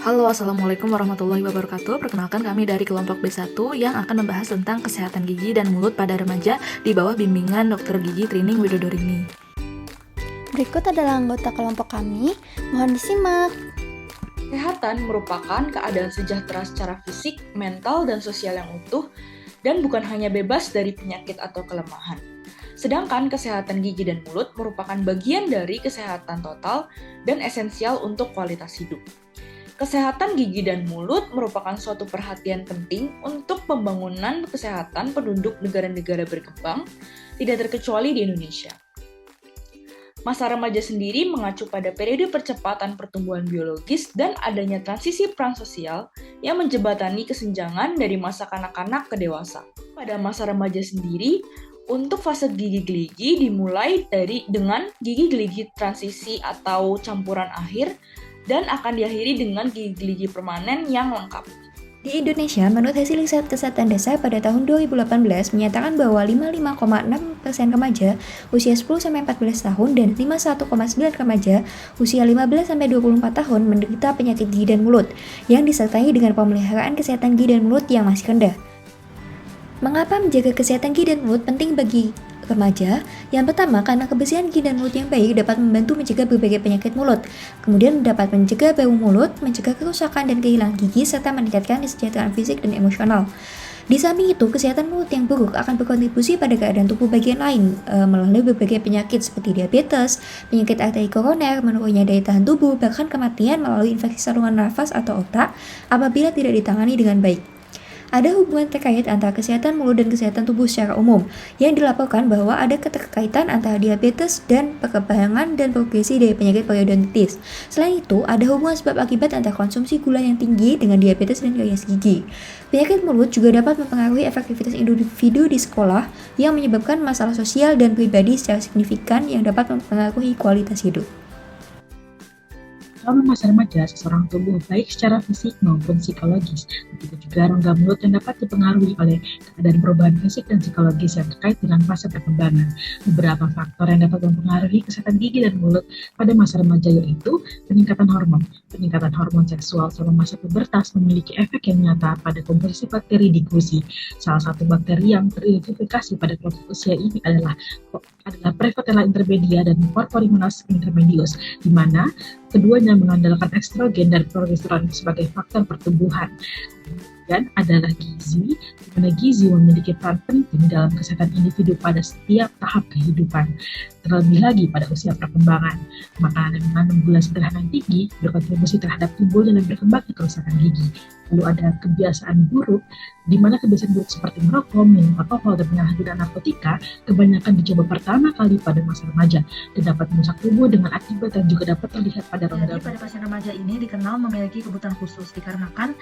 Halo, Assalamualaikum warahmatullahi wabarakatuh. Perkenalkan kami dari kelompok B1 yang akan membahas tentang kesehatan gigi dan mulut pada remaja di bawah bimbingan Dr. Gigi Trining Widodorini. Berikut adalah anggota kelompok kami, mohon disimak. Kesehatan merupakan keadaan sejahtera secara fisik, mental, dan sosial yang utuh, dan bukan hanya bebas dari penyakit atau kelemahan. Sedangkan kesehatan gigi dan mulut merupakan bagian dari kesehatan total dan esensial untuk kualitas hidup. Kesehatan gigi dan mulut merupakan suatu perhatian penting untuk pembangunan kesehatan penduduk negara-negara berkembang, tidak terkecuali di Indonesia. Masa remaja sendiri mengacu pada periode percepatan pertumbuhan biologis dan adanya transisi peran sosial yang menjembatani kesenjangan dari masa kanak-kanak ke dewasa. Pada masa remaja sendiri, untuk fase gigi geligi dimulai dengan gigi geligi transisi atau campuran akhir dan akan diakhiri dengan gigi geligi permanen yang lengkap. Di Indonesia, menurut hasil riset kesehatan dasar pada tahun 2018 menyatakan bahwa 55,6% remaja usia 10-14 tahun dan 51,9% remaja usia 15-24 tahun menderita penyakit gigi dan mulut yang disertai dengan pemeliharaan kesehatan gigi dan mulut yang masih rendah. Mengapa menjaga kesehatan gigi dan mulut penting bagi remaja? Yang pertama, karena kebersihan gigi dan mulut yang baik dapat membantu mencegah berbagai penyakit mulut. Kemudian dapat mencegah bau mulut, mencegah kerusakan dan kehilangan gigi, serta meningkatkan kesejahteraan fisik dan emosional. Di samping itu, kesehatan mulut yang buruk akan berkontribusi pada keadaan tubuh bagian lain melalui berbagai penyakit seperti diabetes, penyakit arteri koroner, menurunnya daya tahan tubuh, bahkan kematian melalui infeksi saluran nafas atau otak apabila tidak ditangani dengan baik. Ada hubungan terkait antara kesehatan mulut dan kesehatan tubuh secara umum, yang dilaporkan bahwa ada keterkaitan antara diabetes dan perkembangan dan progresi dari penyakit periodontitis. Selain itu, ada hubungan sebab akibat antara konsumsi gula yang tinggi dengan diabetes dan karies gigi. Penyakit mulut juga dapat mempengaruhi efektivitas individu di sekolah yang menyebabkan masalah sosial dan pribadi secara signifikan yang dapat mempengaruhi kualitas hidup. Selama masa remaja, seseorang tumbuh baik secara fisik maupun psikologis. Begitu juga rongga mulut yang dapat dipengaruhi oleh keadaan perubahan fisik dan psikologis yang terkait dengan fase perkembangan. Beberapa faktor yang dapat mempengaruhi kesehatan gigi dan mulut pada masa remaja yaitu peningkatan hormon. Peningkatan hormon seksual selama masa pubertas memiliki efek yang nyata pada komposisi bakteri di gusi. Salah satu bakteri yang teridentifikasi pada kelompok usia ini adalah Prevotella intermedia dan Porphyromonas intermedius, di mana keduanya mengandalkan estrogen dan progesteron sebagai faktor pertumbuhan. Kemudian adalah gizi, di mana gizi memiliki peran penting dalam kesehatan individu pada setiap tahap kehidupan, terlebih lagi pada usia perkembangan. Makanan yang mengandung gula sederhana yang tinggi berkontribusi terhadap timbulnya dan berkembangnya kerusakan gigi. Lalu ada kebiasaan buruk, di mana kebiasaan buruk seperti merokok, minum alkohol, dan penyalahgunaan narkotika kebanyakan dicoba pertama kali pada masa remaja dan dapat merusak tubuh dengan akibat yang juga dapat terlihat pada rongga. Jadi pada pasien remaja ini dikenal memiliki kebutuhan khusus dikarenakan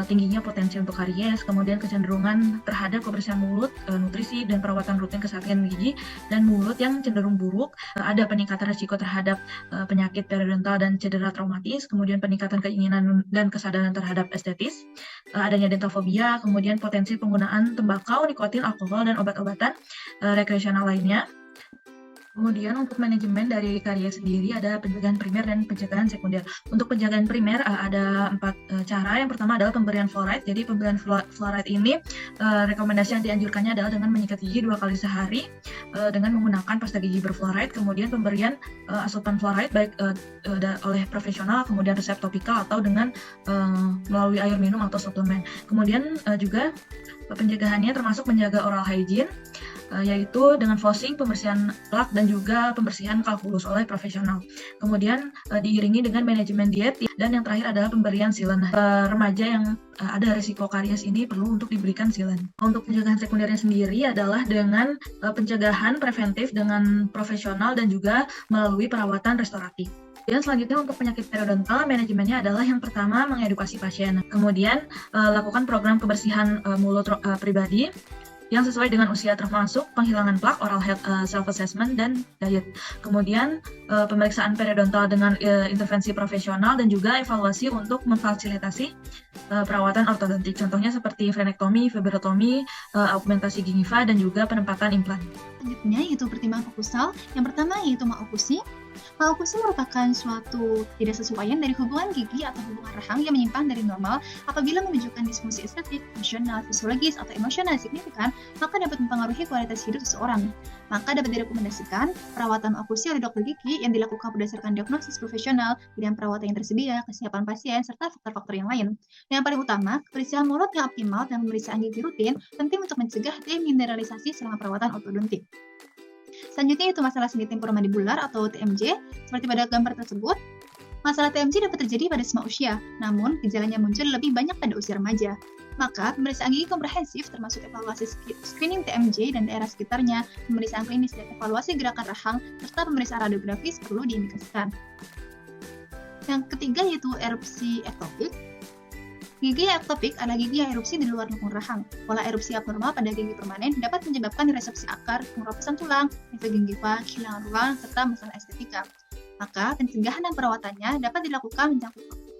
tingginya potensi untuk karies, kemudian kecenderungan terhadap kebersihan mulut, nutrisi dan perawatan rutin kesehatan gigi dan mulut yang cenderung buruk, ada peningkatan risiko terhadap penyakit periodontal dan cedera traumatis, kemudian peningkatan keinginan dan kesadaran terhadap estetis, adanya dentafobia, kemudian potensi penggunaan tembakau, nikotin, alkohol, dan obat-obatan rekreasional lainnya. Kemudian untuk manajemen dari karies sendiri ada pencegahan primer dan pencegahan sekunder. Untuk pencegahan primer ada 4 cara. Yang pertama adalah pemberian fluoride. Jadi pemberian fluoride ini rekomendasi yang dianjurkannya adalah dengan menyikat gigi 2 kali sehari dengan menggunakan pasta gigi berfluoride. Kemudian pemberian asupan fluoride baik oleh profesional, kemudian resep topikal atau dengan melalui air minum atau suplemen. Kemudian juga pencegahannya termasuk menjaga oral hygiene, yaitu dengan flossing, pembersihan plak, dan juga pembersihan kalkulus oleh profesional. Kemudian diiringi dengan manajemen diet, dan yang terakhir adalah pemberian silen. Remaja yang ada risiko karies ini perlu untuk diberikan silen. Untuk pencegahan sekundernya sendiri adalah dengan pencegahan preventif dengan profesional dan juga melalui perawatan restoratif. Dan selanjutnya untuk penyakit periodontal, manajemennya adalah yang pertama mengedukasi pasien. Kemudian lakukan program kebersihan mulut pribadi yang sesuai dengan usia, termasuk penghilangan plak, oral health self-assessment, dan diet. Kemudian pemeriksaan periodontal dengan intervensi profesional dan juga evaluasi untuk memfasilitasi perawatan ortodontik. Contohnya seperti frenektomi, fiberotomi, augmentasi gingiva, dan juga penempatan implan. Selanjutnya yaitu pertimbangan fokusal. Yang pertama yaitu maokusi. Malokusi merupakan suatu ketidaksesuaian dari hubungan gigi atau hubungan rahang yang menyimpang dari normal apabila menunjukkan disfungsi estetik, fungsional, fisiologis, atau emosional yang signifikan, maka dapat mempengaruhi kualitas hidup seseorang. Maka dapat direkomendasikan perawatan malokusi oleh dokter gigi yang dilakukan berdasarkan diagnosis profesional, pilihan perawatan yang tersedia, kesiapan pasien, serta faktor-faktor yang lain. Dan yang paling utama, kebersihan mulut yang optimal dan pemeriksaan gigi rutin penting untuk mencegah demineralisasi selama perawatan ortodontik. Selanjutnya itu masalah sendi tempur mandibular atau TMJ. Seperti pada gambar tersebut, masalah TMJ dapat terjadi pada semua usia, namun gejalanya muncul lebih banyak pada usia remaja. Maka, pemeriksaan gigi komprehensif termasuk evaluasi screening TMJ dan daerah sekitarnya, pemeriksaan klinis dan evaluasi gerakan rahang, serta pemeriksaan radiografis perlu diindikasikan. Yang ketiga yaitu erupsi ektopik. Gigi ektopik adalah gigi yang erupsi di luar lengkung rahang. Pola erupsi abnormal pada gigi permanen dapat menyebabkan resepsi akar, pengeroposan tulang, infeksi gingiva, kehilangan ruang, serta masalah estetika. Maka, pencegahan dan perawatannya dapat dilakukan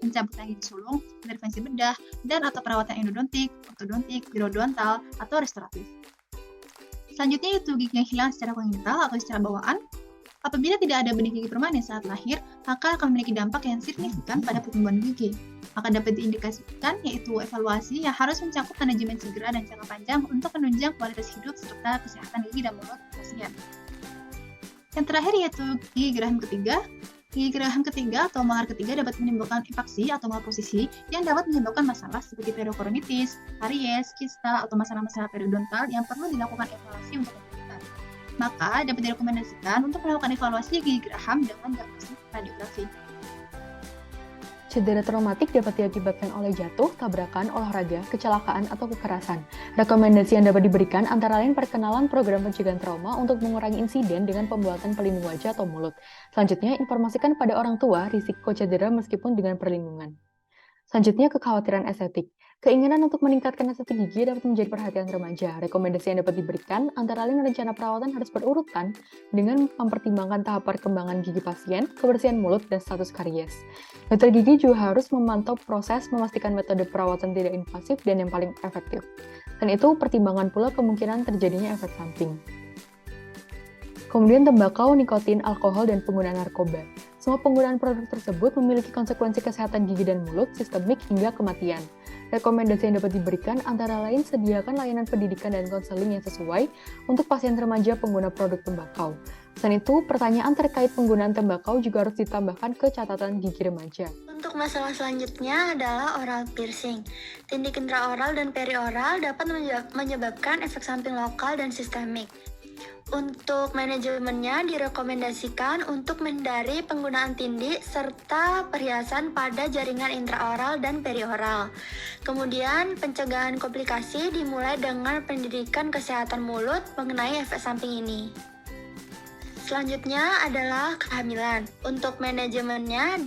pencabutan gigi sulung, intervensi bedah, dan atau perawatan endodontik, ortodontik, periodontal, atau restoratif. Selanjutnya yaitu gigi yang hilang secara kongenital atau secara bawaan. Apabila tidak ada benih gigi permanen saat lahir, maka akan memiliki dampak yang signifikan pada pertumbuhan gigi. Maka dapat diindikasikan yaitu evaluasi yang harus mencakup manajemen segera dan jangka panjang untuk menunjang kualitas hidup serta kesehatan gigi dan mulut pasien. Yang terakhir yaitu gigi geraham ketiga. Gigi geraham ketiga atau molar ketiga dapat menimbulkan epaksi atau malposisi yang dapat menyebabkan masalah seperti perikoronitis, karies, kista, atau masalah-masalah periodontal yang perlu dilakukan evaluasi untuk penyembuhan. Maka dapat direkomendasikan untuk melakukan evaluasi gigi geraham dengan diagnosis radiografi. Cedera traumatik dapat diakibatkan oleh jatuh, tabrakan, olahraga, kecelakaan, atau kekerasan. Rekomendasi yang dapat diberikan antara lain perkenalan program pencegahan trauma untuk mengurangi insiden dengan pembuatan pelindung wajah atau mulut. Selanjutnya, informasikan pada orang tua risiko cedera meskipun dengan perlindungan. Selanjutnya, kekhawatiran estetik. Keinginan untuk meningkatkan estetik gigi dapat menjadi perhatian remaja. Rekomendasi yang dapat diberikan antara lain rencana perawatan harus berurutan dengan mempertimbangkan tahap perkembangan gigi pasien, kebersihan mulut, dan status karies. Dokter gigi juga harus memantau proses memastikan metode perawatan tidak invasif dan yang paling efektif. Dan itu pertimbangan pula kemungkinan terjadinya efek samping. Kemudian tembakau, nikotin, alkohol, dan penggunaan narkoba. Semua penggunaan produk tersebut memiliki konsekuensi kesehatan gigi dan mulut, sistemik, hingga kematian. Rekomendasi yang dapat diberikan antara lain sediakan layanan pendidikan dan konseling yang sesuai untuk pasien remaja pengguna produk tembakau. Selain itu, pertanyaan terkait penggunaan tembakau juga harus ditambahkan ke catatan gigi remaja. Untuk masalah selanjutnya adalah oral piercing. Tindik intraoral dan perioral dapat menyebabkan efek samping lokal dan sistemik. Untuk manajemennya direkomendasikan untuk menghindari penggunaan tindik serta perhiasan pada jaringan intraoral dan perioral. Kemudian pencegahan komplikasi dimulai dengan pendidikan kesehatan mulut mengenai efek samping ini. Selanjutnya adalah kehamilan. Untuk manajemennya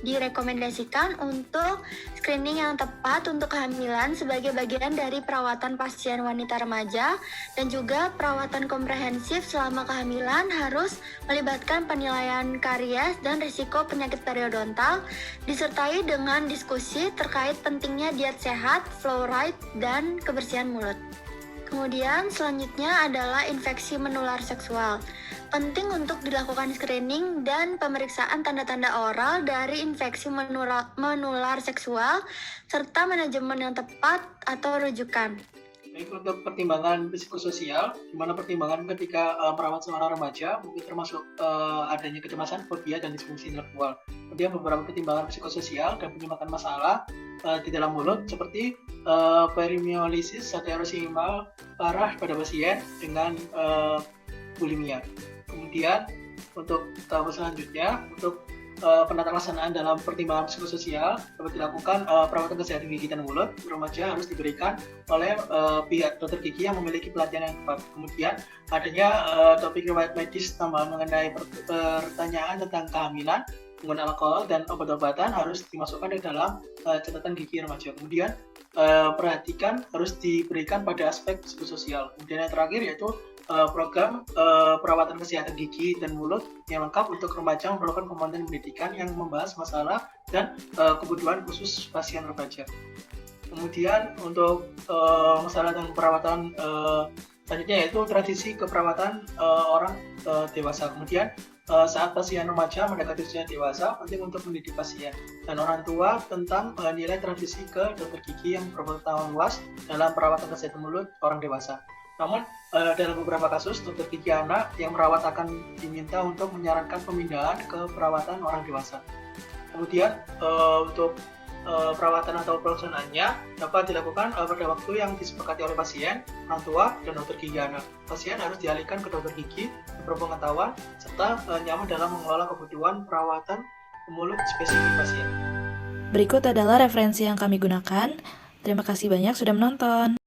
direkomendasikan untuk screening yang tepat untuk kehamilan sebagai bagian dari perawatan pasien wanita remaja dan juga perawatan komprehensif selama kehamilan harus melibatkan penilaian karies dan risiko penyakit periodontal disertai dengan diskusi terkait pentingnya diet sehat, fluoride, dan kebersihan mulut. Kemudian selanjutnya adalah infeksi menular seksual. Penting untuk dilakukan screening dan pemeriksaan tanda-tanda oral dari infeksi menular seksual serta manajemen yang tepat atau rujukan. Baik, untuk pertimbangan psikososial, di mana pertimbangan ketika merawat seorang remaja mungkin termasuk adanya kecemasan, fobia, dan disfungsi intelektual. Kemudian beberapa pertimbangan psikososial dan penyebabkan masalah di dalam mulut seperti perimyolisis atau erosi emal parah pada pasien dengan bulimia. Kemudian untuk tahap selanjutnya, untuk penata laksanaan dalam pertimbangan psikososial dapat dilakukan perawatan kesehatan gigi dan mulut remaja harus diberikan oleh pihak dokter gigi yang memiliki pelatihan yang tepat. Kemudian adanya topik riwayat medis tambahan mengenai pertanyaan tentang kehamilan, penggunaan alkohol dan obat-obatan harus dimasukkan di dalam catatan gigi remaja. Kemudian perhatikan harus diberikan pada aspek psikososial. Kemudian yang terakhir yaitu program perawatan kesehatan gigi dan mulut yang lengkap untuk remaja memerlukan komponen pendidikan yang membahas masalah dan kebutuhan khusus pasien remaja. Kemudian untuk masalah dan perawatan Selanjutnya yaitu tradisi keperawatan orang dewasa. Kemudian saat pasien remaja mendekati usia dewasa, penting untuk mendidik pasien dan orang tua tentang nilai tradisi ke dokter gigi yang berpengetahuan luas dalam perawatan kesehatan mulut orang dewasa. Namun, dalam beberapa kasus, dokter gigi anak yang merawat akan diminta untuk menyarankan pemindahan ke perawatan orang dewasa. Kemudian, untuk perawatan atau pelaksanaannya dapat dilakukan pada waktu yang disepakati oleh pasien, orang tua, dan dokter gigi anak. Pasien harus dialihkan ke dokter gigi yang berpengetahuan serta nyaman dalam mengelola kebutuhan perawatan mulut spesifik pasien. Berikut adalah referensi yang kami gunakan. Terima kasih banyak sudah menonton.